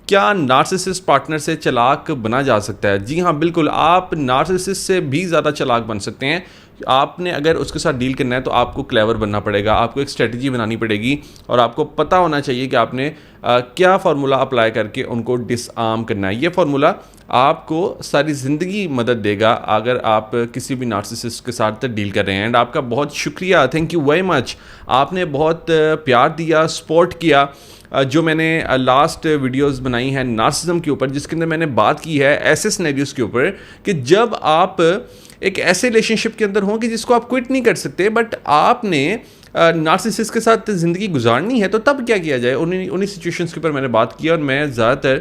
کیا narcissist partner سے چلاک بنا جا سکتا ہے؟ جی ہاں بالکل، آپ نارسسسٹ سے بھی زیادہ چلاک بن سکتے ہیں. آپ نے اگر اس کے ساتھ ڈیل کرنا ہے تو آپ کو کلیور بننا پڑے گا, آپ کو ایک اسٹریٹجی بنانی پڑے گی, اور آپ کو پتہ ہونا چاہیے کہ آپ نے کیا فارمولا اپلائی کر کے ان کو ڈس آرم کرنا ہے. یہ فارمولا آپ کو ساری زندگی مدد دے گا اگر آپ کسی بھی نارسسسٹ کے ساتھ ڈیل کر رہے ہیں. اینڈ آپ کا بہت شکریہ, تھینک یو ویری مچ. آپ نے بہت پیار دیا, سپورٹ کیا. جو میں نے لاسٹ ویڈیوز بنائی ہیں نارسزم کے اوپر, جس کے اندر میں نے بات کی ہے ایسے سینیریوز کے اوپر کہ جب آپ ایک ایسے ریلیشن شپ کے اندر ہوں کہ جس کو آپ کوئٹ نہیں کر سکتے, بٹ آپ نے نارسسسٹ کے ساتھ زندگی گزارنی ہے, تو تب کیا کیا جائے. انہیں سچویشنس کے اوپر میں نے بات کی, اور میں زیادہ تر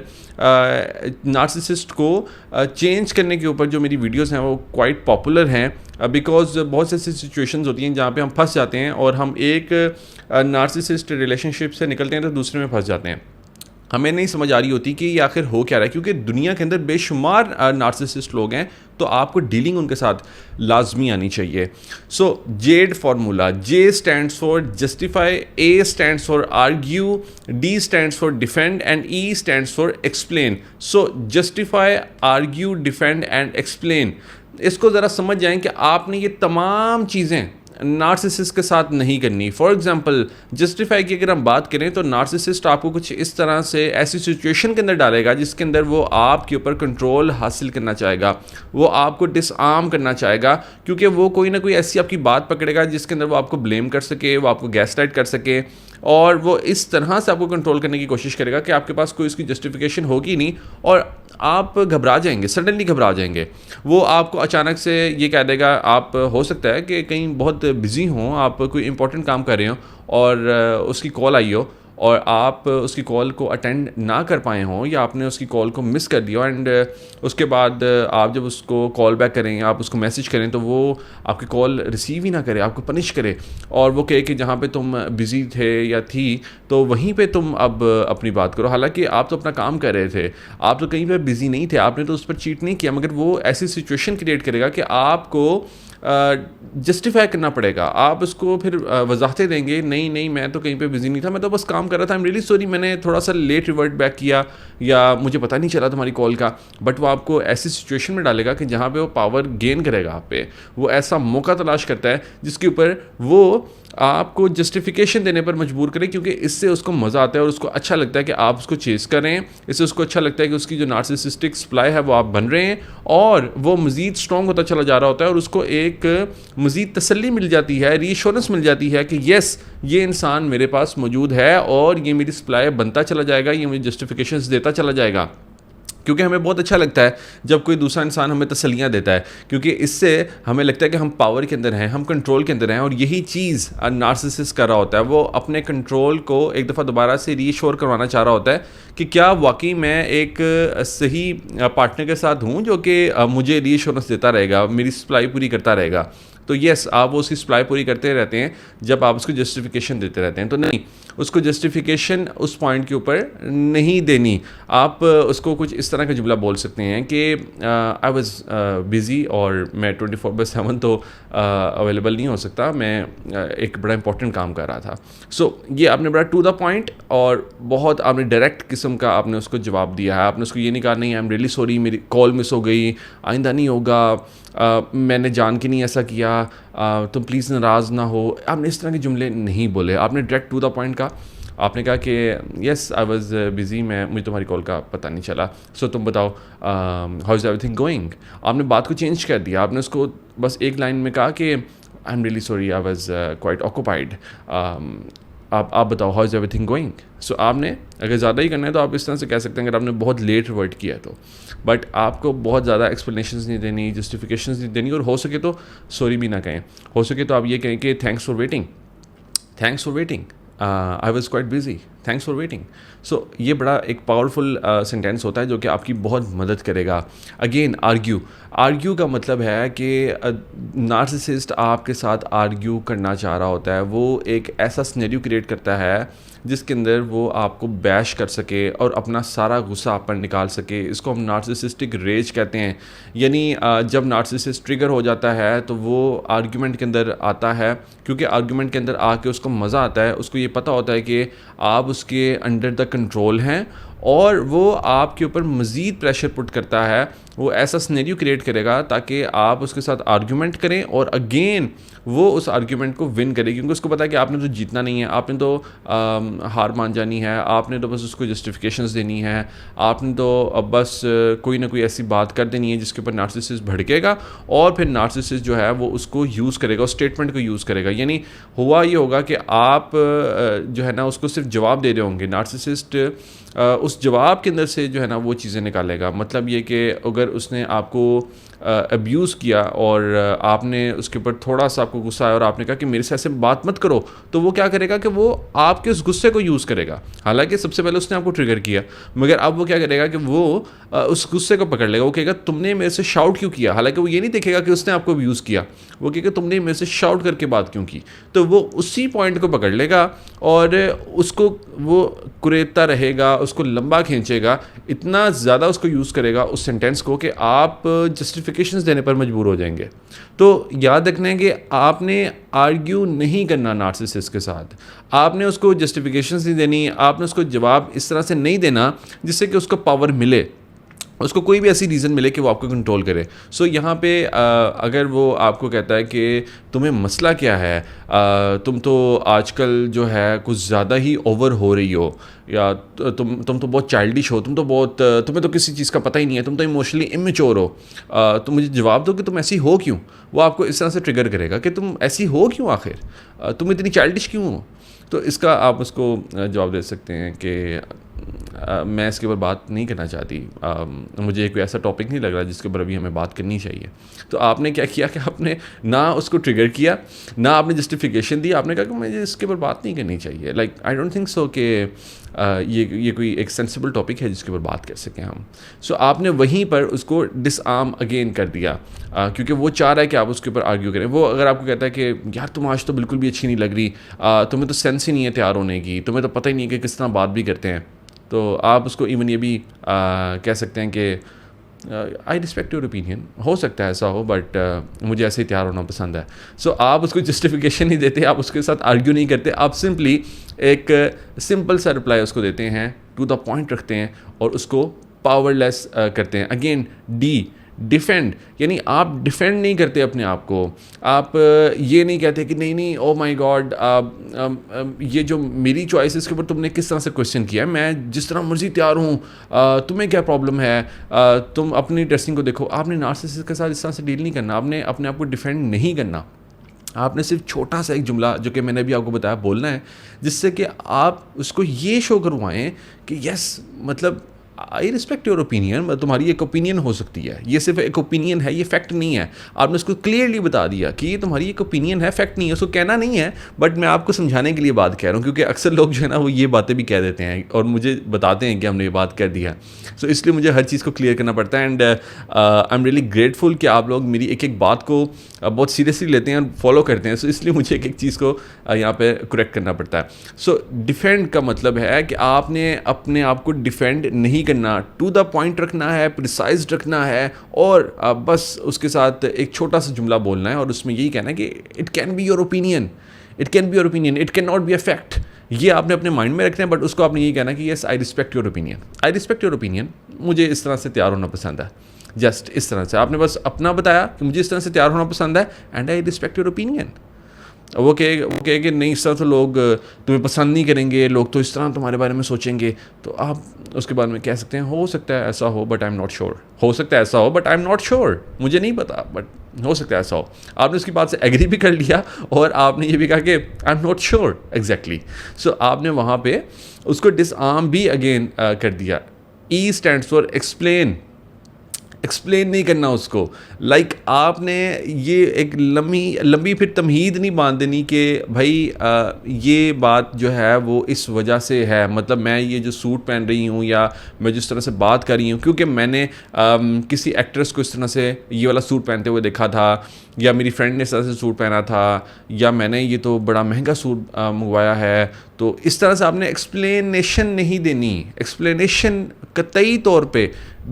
نارسسسٹ کو چینج کرنے کے اوپر جو میری ویڈیوز ہیں وہ کوائٹ پاپولر ہیں, بیکاز بہت سی ایسی سچویشنز ہوتی ہیں جہاں پہ ہم پھنس جاتے ہیں, اور ہم ایک نارسسسٹ ریلیشن شپ سے نکلتے ہیں تو دوسرے میں پھنس جاتے ہیں. ہمیں نہیں سمجھ آ رہی ہوتی کہ یہ آخر ہو کیا رہا ہے, کیونکہ دنیا کے اندر بے شمار نارسسسٹ لوگ ہیں, تو آپ کو ڈیلنگ ان کے ساتھ لازمی آنی چاہیے. So jade formula, J stands for justify, A stands for argue, D stands for defend, and E stands for explain. So justify, argue, defend and explain, اس کو ذرا سمجھ جائیں کہ آپ نے یہ تمام چیزیں نارسسسٹ کے ساتھ نہیں کرنی. فار ایگزامپل جسٹیفائی کی اگر ہم بات کریں تو نارسسسٹ آپ کو کچھ اس طرح سے ایسی سچویشن کے اندر ڈالے گا جس کے اندر وہ آپ کے اوپر کنٹرول حاصل کرنا چاہے گا, وہ آپ کو ڈس آرم کرنا چاہے گا, کیونکہ وہ کوئی نہ کوئی ایسی آپ کی بات پکڑے گا جس کے اندر وہ آپ کو بلیم کر سکے, وہ آپ کو گیس لائٹ کر سکے, اور وہ اس طرح سے آپ کو کنٹرول کرنے کی کوشش کرے گا کہ آپ کے پاس کوئی اس کی جسٹیفیکیشن ہوگی نہیں, اور آپ گھبرا جائیں گے, سڈنلی گھبرا جائیں گے. وہ آپ کو اچانک سے یہ کہہ دے گا, آپ ہو سکتا ہے کہ کہیں بہت بزی ہوں, آپ کوئی امپورٹنٹ کام کر رہے ہوں اور اس کی کال آئی ہو, اور آپ اس کی کال کو اٹینڈ نہ کر پائے ہوں, یا آپ نے اس کی کال کو مس کر دیا, اینڈ اس کے بعد آپ جب اس کو کال بیک کریں, آپ اس کو میسج کریں, تو وہ آپ کی کال ریسیو ہی نہ کرے, آپ کو پنش کرے, اور وہ کہے کہ جہاں پہ تم بزی تھے یا تھی تو وہیں پہ تم اب اپنی بات کرو. حالانکہ آپ تو اپنا کام کر رہے تھے, آپ تو کہیں پہ بزی نہیں تھے, آپ نے تو اس پر چیٹ نہیں کیا, مگر وہ ایسی سچویشن کریٹ کرے گا کہ آپ کو جسٹیفائی کرنا پڑے گا. آپ اس کو پھر وضاحتیں دیں گے, نہیں میں تو کہیں پہ بزی نہیں تھا, میں تو بس کام کر رہا تھا, ایم ریلی سوری, میں نے تھوڑا سا لیٹ ریورٹ بیک کیا, یا مجھے پتہ نہیں چلا تمہاری کال کا. بٹ وہ آپ کو ایسی سچویشن میں ڈالے گا کہ جہاں پہ وہ پاور گین کرے گا آپ پہ, وہ ایسا موقع تلاش کرتا ہے جس کے اوپر وہ آپ کو جسٹیفیکیشن دینے پر مجبور کرے, کیونکہ اس سے اس کو مزہ آتا ہے اور اس کو اچھا لگتا ہے کہ آپ اس کو چیز کر رہے ہیں. اس سے اس کو اچھا لگتا ہے کہ اس کی جو نارسسسٹک سپلائی ہے وہ آپ بن رہے ہیں, اور وہ مزید اسٹرانگ ہوتا چلا جا رہا ہوتا ہے, اور اس کو ایک مزید تسلی مل جاتی ہے, ری ایشورنس مل جاتی ہے کہ یس, یہ انسان میرے پاس موجود ہے, اور یہ میری سپلائی بنتا چلا جائے گا, یہ مجھے جسٹیفیکیشنز دیتا چلا جائے گا. کیونکہ ہمیں بہت اچھا لگتا ہے جب کوئی دوسرا انسان ہمیں تسلیاں دیتا ہے, کیونکہ اس سے ہمیں لگتا ہے کہ ہم پاور کے اندر ہیں, ہم کنٹرول کے اندر ہیں, اور یہی چیز نارسسسٹ کر رہا ہوتا ہے. وہ اپنے کنٹرول کو ایک دفعہ دوبارہ سے ری ایشور کروانا چاہ رہا ہوتا ہے کہ کیا واقعی میں ایک صحیح پارٹنر کے ساتھ ہوں جو کہ مجھے ری ایشورنس دیتا رہے گا, میری سپلائی پوری کرتا رہے گا. تو یس, آپ اس کی سپلائی پوری کرتے رہتے ہیں جب آپ اس کو جسٹیفیکیشن دیتے رہتے ہیں. تو نہیں, اس کو جسٹیفیکیشن اس پوائنٹ کے اوپر نہیں دینی. آپ اس کو کچھ اس طرح کا جملہ بول سکتے ہیں کہ آئی واز بزی, اور میں 24/7 تو اویلیبل نہیں ہو سکتا, میں ایک بڑا امپورٹنٹ کام کر رہا تھا. سو یہ آپ نے بڑا ٹو دا پوائنٹ اور بہت آپ نے ڈائریکٹ قسم کا آپ نے اس کو جواب دیا ہے. آپ نے اس کو یہ نہیں کہا نہیں آئی ایم ریئلی سوری, میری کال مس ہو گئی, آئندہ نہیں ہوگا, میں نے جان کے نہیں ایسا کیا, تم پلیز ناراض نہ ہو. آپ نے اس طرح کے جملے نہیں بولے, آپ نے ڈائریکٹ ٹو دا پوائنٹ کہا. آپ نے کہا کہ یس آئی واز بزی, مجھے تمہاری کال کا پتہ نہیں چلا, سو تم بتاؤ how is everything going. آپ نے بات کو چینج کر دیا, آپ نے اس کو بس ایک لائن میں کہا کہ I am really sorry, I was quite occupied, آپ بتاؤ how is everything going. So آپ نے اگر زیادہ ہی کرنا ہے تو آپ اس طرح سے کہہ سکتے ہیں اگر آپ نے بہت لیٹ ورڈ کیا ہے تو, بٹ آپ کو بہت زیادہ ایکسپلینیشنز نہیں دینی, جسٹیفیکیشنز نہیں دینی, اور ہو سکے تو سوری بھی نہ کہیں. ہو سکے تو آپ یہ کہیں کہ thanks for waiting, thanks for waiting, I was quite busy, thanks for waiting. So یہ بڑا ایک پاورفل سینٹینس ہوتا ہے جو کہ آپ کی بہت مدد کرے گا. اگین آرگیو کا مطلب ہے کہ نارسسسٹ آپ کے ساتھ آرگیو کرنا چاہ رہا ہوتا ہے. وہ ایک ایسا سینیریو کریٹ کرتا ہے جس کے اندر وہ آپ کو بیش کر سکے اور اپنا سارا غصہ آپ پر نکال سکے. اس کو ہم نارسسسٹک ریج کہتے ہیں. یعنی جب نارسسسٹ ٹریگر ہو جاتا ہے تو وہ آرگیومنٹ کے اندر آتا ہے, کیونکہ آرگیومنٹ کے اندر آ کے اس کو مزہ آتا ہے. اس کو یہ پتہ ہوتا ہے کہ آپ اس کے انڈر دا کنٹرول ہیں, اور وہ آپ کے اوپر مزید پریشر پٹ کرتا ہے. وہ ایسا سنیریو کریٹ کرے گا تاکہ آپ اس کے ساتھ آرگیومنٹ کریں اور اگین وہ اس آرگیومنٹ کو ون کرے, کیونکہ اس کو پتا ہے کہ آپ نے تو جیتنا نہیں ہے, آپ نے تو ہار مان جانی ہے, آپ نے تو بس اس کو جسٹیفیکیشنز دینی ہے, آپ نے تو بس کوئی نہ کوئی ایسی بات کر دینی ہے جس کے اوپر نارسسسٹ بھڑکے گا, اور پھر نارسسسٹ جو ہے وہ اس کو یوز کرے گا, اس اسٹیٹمنٹ کو یوز کرے گا. یعنی ہوا یہ ہوگا کہ آپ جو ہے نا اس کو صرف جواب دے رہے ہوں گے, نارسسسٹ اس جواب کے اندر سے جو ہے نا وہ چیزیں نکالے گا. مطلب یہ کہ اگر اس نے آپ کو ابیوز کیا اور آپ نے اس کے اوپر تھوڑا سا آپ کو غصہ آیا اور آپ نے کہا کہ میرے سے ایسے بات مت کرو, تو وہ کیا کرے گا کہ وہ آپ کے اس غصے کو یوز کرے گا. حالانکہ سب سے پہلے اس نے آپ کو ٹریگر کیا, مگر اب وہ کیا کرے گا کہ وہ اس غصے کو پکڑ لے گا. وہ کہے گا تم نے میرے سے شاؤٹ کیوں کیا, حالانکہ وہ یہ نہیں دیکھے گا کہ اس نے آپ کو ابیوز کیا, وہ کہے گا تم نے میرے سے شاؤٹ کر کے بات کیوں کی. تو وہ اسی پوائنٹ کو پکڑ لے گا اور اس کو وہ کریدتا رہے گا, اس کو لمبا کھینچے گا, اتنا زیادہ اس کو یوز کرے گا اس سینٹینس کو کہ آپ جسٹیفیکیشنز دینے پر مجبور ہو جائیں گے. تو یاد رکھنا کہ آپ نے آرگیو نہیں کرنا نارسسسٹ کے ساتھ, آپ نے اس کو جسٹیفیکیشنز نہیں دینی, آپ نے اس کو جواب اس طرح سے نہیں دینا جس سے کہ اس کو پاور ملے, اس کو کوئی بھی ایسی ریزن ملے کہ وہ آپ کو کنٹرول کرے. سو یہاں پہ اگر وہ آپ کو کہتا ہے کہ تمہیں مسئلہ کیا ہے, تم تو آج کل جو ہے کچھ زیادہ ہی اوور ہو رہی ہو, یا تم تو بہت چائلڈش ہو, تمہیں تو کسی چیز کا پتہ ہی نہیں ہے, تم تو ایموشنلی امیچور ہو, تم مجھے جواب دو کہ تم ایسی ہو کیوں. وہ آپ کو اس طرح سے ٹریگر کرے گا کہ تم ایسی ہو کیوں, آخر تم اتنی چائلڈش کیوں ہو. تو اس کا آپ اس کو جواب دے سکتے ہیں کہ میں اس کے اوپر بات نہیں کرنا چاہتی, مجھے کوئی ایسا ٹاپک نہیں لگ رہا جس کے اوپر ابھی ہمیں بات کرنی چاہیے. تو آپ نے کیا کیا کہ آپ نے نہ اس کو ٹریگر کیا, نہ آپ نے جسٹیفیکیشن دی, آپ نے کہا کہ مجھے اس کے اوپر بات نہیں کرنی چاہیے. Like I don't think so کہ یہ کوئی ایک سینسیبل ٹاپک ہے جس کے اوپر بات کر سکیں ہم. سو آپ نے وہیں پر اس کو ڈس آرم اگین کر دیا, کیونکہ وہ چاہ رہا ہے کہ آپ اس کے اوپر آرگیو کریں. وہ اگر آپ کو کہتا ہے کہ یار تم آج تو بالکل بھی اچھی نہیں لگ رہی, تمہیں تو سینس ہی نہیں ہے تیار ہونے کی, تمہیں تو پتہ ہی نہیں ہے کہ کس طرح بات بھی کرتے ہیں, تو آپ اس کو ایون یہ بھی کہہ سکتے ہیں کہ آئی رسپیکٹ یور اوپینین, ہو سکتا ہے ایسا ہو بٹ مجھے ایسے ہی تیار ہونا پسند ہے. سو آپ اس کو جسٹیفیکیشن نہیں دیتے, آپ اس کے ساتھ آرگیو نہیں کرتے, آپ سمپلی ایک سمپل سا رپلائی اس کو دیتے ہیں, ٹو دا پوائنٹ رکھتے ہیں اور اس کو پاور لیس کرتے ہیں. اگین ڈیفینڈ, یعنی آپ ڈیفینڈ نہیں کرتے اپنے آپ کو, آپ یہ نہیں کہتے کہ نہیں او مائی گاڈ یہ جو میری چوائس اس کے اوپر تم نے کس طرح سے کویشچن کیا ہے, میں جس طرح مرضی تیار ہوں, تمہیں کیا پرابلم ہے, تم اپنی ڈریسنگ کو دیکھو. آپ نے نارسسسٹ کے ساتھ اس طرح سے ڈیل نہیں کرنا, آپ نے اپنے آپ کو ڈیفینڈ نہیں کرنا. آپ نے صرف چھوٹا سا ایک جملہ جو کہ میں نے ابھی آپ کو بتایا بولنا ہے, جس سے کہ آپ اس کو یہ شو کروائیں کہ یس مطلب آئی رسپیکٹ یور اوپینین, تمہاری ایک اوپینین ہو سکتی ہے, یہ صرف ایک اوپینین ہے, یہ فیکٹ نہیں ہے. آپ نے اس کو کلیئرلی بتا دیا کہ یہ تمہاری ایک اوپینین ہے, فیکٹ نہیں ہے. اس کو کہنا نہیں ہے, بٹ میں آپ کو سمجھانے کے لیے بات کہہ رہا ہوں, کیونکہ اکثر لوگ جو ہے نا وہ یہ باتیں بھی کہہ دیتے ہیں اور مجھے بتاتے ہیں کہ ہم نے یہ بات کر دی ہے. سو اس لیے مجھے ہر چیز کو کلیئر کرنا پڑتا ہے. And I am really grateful کہ آپ لوگ میری ایک ایک بات کو بہت سیریسلی لیتے ہیں اور فالو کرتے ہیں. سو اس لیے مجھے ایک ایک چیز کو یہاں پہ کریکٹ کرنا پڑتا ہے. سو ڈیفینڈ کا مطلب ہے کہ آپ نے اپنے آپ کو ڈیفینڈ نہیں کرنا, ٹو دا پوائنٹ رکھنا ہے, پریسائزڈ رکھنا ہے, اور بس اس کے ساتھ ایک چھوٹا سا جملہ بولنا ہے اور اس میں یہی کہنا ہے کہ it can be your opinion, it can be your opinion, it can not be a fact. یہ آپ نے اپنے مائنڈ میں رکھنا ہے, بٹ اس کو آپ نے یہی کہنا ہے کہ yes I respect your opinion, I respect your opinion, مجھے اس طرح سے تیار ہونا پسند ہے. جسٹ اس طرح سے آپ نے بس اپنا بتایا کہ مجھے اس طرح سے تیار ہونا پسند ہے, and I respect your opinion. وہ کہے کہ نہیں اس طرح تو لوگ تمہیں پسند نہیں کریں گے, لوگ تو اس طرح تمہارے بارے میں سوچیں گے, تو آپ اس کے بارے میں کہہ سکتے ہیں ہو سکتا ہے ایسا ہو but I am not sure, ہو سکتا ہے ایسا ہو but I am not sure, مجھے نہیں پتا بٹ ہو سکتا ہے ایسا ہو. آپ نے اس کی بات سے ایگری بھی کر لیا اور آپ نے یہ بھی کہا کہ I am not sure exactly. So آپ نے وہاں پہ اس کو ڈس آرم بھی اگین کر دیا. ای اسٹینڈس فار ایکسپلین نہیں کرنا اس کو. لائک آپ نے یہ ایک لمبی پھر تمہید نہیں باندھ دینی کہ بھائی یہ بات جو ہے وہ اس وجہ سے ہے, مطلب میں یہ جو سوٹ پہن رہی ہوں یا میں جس طرح سے بات کر رہی ہوں کیونکہ میں نے کسی ایکٹریس کو اس طرح سے یہ والا سوٹ پہنتے ہوئے دیکھا تھا, یا میری فرینڈ نے اس طرح سے سوٹ پہنا تھا, یا میں نے یہ تو بڑا مہنگا سوٹ منگوایا ہے. تو اس طرح سے آپ نے ایکسپلینیشن نہیں دینی, ایکسپلینیشن قطعی طور پہ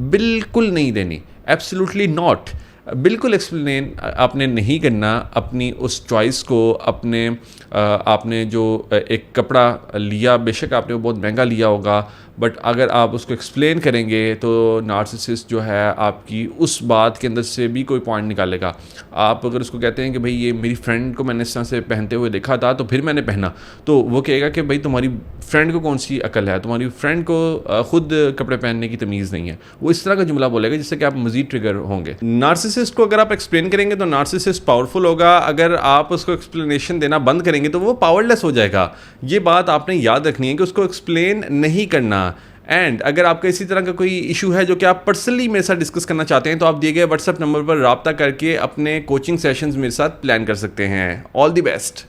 بالکل نہیں دینی, ایبسلیوٹلی ناٹ, بالکل ایکسپلین آپ نے نہیں کرنا اپنی اس چوائس کو. آپ نے جو ایک کپڑا لیا, بے شک آپ نے وہ بہت مہنگا لیا ہوگا, بٹ اگر آپ اس کو ایکسپلین کریں گے تو نارسسسٹ جو ہے آپ کی اس بات کے اندر سے بھی کوئی پوائنٹ نکالے گا. آپ اگر اس کو کہتے ہیں کہ بھائی یہ میری فرینڈ کو میں نے اس طرح سے پہنتے ہوئے دیکھا تھا تو پھر میں نے پہنا, تو وہ کہے گا کہ بھائی تمہاری فرینڈ کو کون سی عقل ہے, تمہاری فرینڈ کو خود کپڑے پہننے کی تمیز نہیں ہے. وہ اس طرح کا جملہ بولے گا جس سے کہ آپ مزید ٹریگر ہوں گے. نارسسسٹ کو اگر آپ ایکسپلین کریں گے تو نارسسسٹ پاورفل ہوگا, اگر آپ اس کو ایکسپلینیشن دینا بند کریں گے تو وہ پاورلیس ہو جائے گا. یہ بات آپ نے یاد رکھنی ہے کہ اس کو ایکسپلین نہیں کرنا. اینڈ اگر آپ کا اسی طرح کا کوئی ایشو ہے جو کہ آپ پرسنلی میرے ساتھ ڈسکس کرنا چاہتے ہیں تو آپ دیے گئے واٹس ایپ نمبر پر رابطہ کر کے اپنے کوچنگ سیشنز میرے ساتھ پلان کر سکتے ہیں. آل دی بیسٹ.